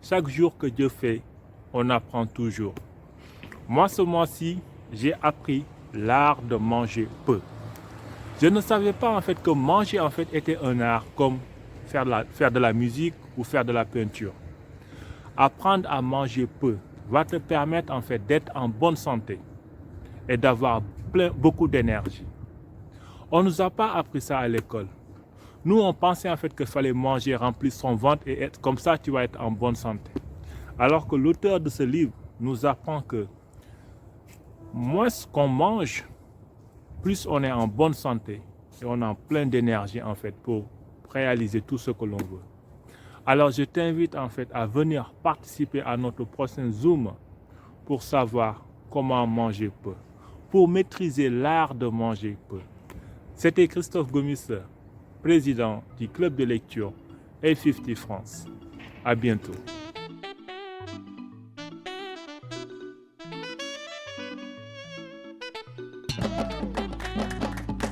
Chaque jour que Dieu fait, on apprend toujours. Moi, ce mois-ci, j'ai appris l'art de manger peu. Je ne savais pas en fait que manger en fait était un art comme faire de la musique ou faire de la peinture. Apprendre à manger peu va te permettre en fait d'être en bonne santé et d'avoir beaucoup d'énergie. On ne nous a pas appris ça à l'école. Nous, on pensait en fait qu'il fallait manger, remplir son ventre et être comme ça, tu vas être en bonne santé. Alors que l'auteur de ce livre nous apprend que moins qu'on mange, plus on est en bonne santé et on a plein d'énergie en fait pour réaliser tout ce que l'on veut. Alors je t'invite en fait à venir participer à notre prochain Zoom pour savoir comment manger peu, pour maîtriser l'art de manger peu. C'était Christophe Gomis, président du club de lecture A50 France. À bientôt.